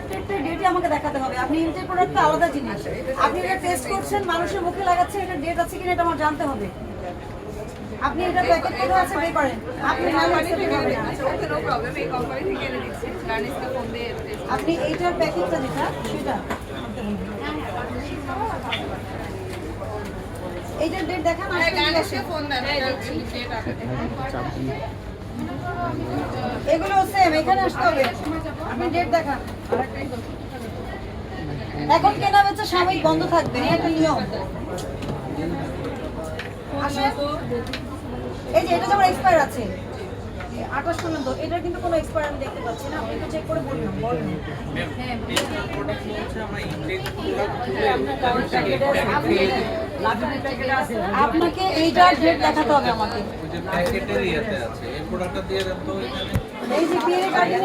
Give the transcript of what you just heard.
প্রোডাক্টের ডেটই আমাকে দেখাতে হবে। আপনি ইনটেক প্রোডাক্টটা আলাদা জিনিস, আপনি এটা টেস্ট করছেন, মানুষের মুখে লাগাচ্ছেন, এটা ডেট আছে কিনা এটা আমার জানতে হবে। আপনি এটা প্যাকেট কোথায় আছে বের করেন, আপনি আপনি এইটার প্যাকেটটা যেটা সেটা এইটার ডেট দেখান। এগুলো সেম, এখানে আসতে হবে, আপনি ডেট দেখান। এখন কেনা বেচা সাময়িক বন্ধ থাকবে, এটা নিয়ম। এই যে এটা যেমন এক্সপায়ার আছে 28 পর্যন্ত, এটার কিন্তু কোনো এক্সপায়ার আমি দেখতে পাচ্ছি না, আপনি একটু চেক করে বলুন। আপনাকে এইটার ডেট দেখাতে হবে আমাকে। এই যে পিএর কার্ডের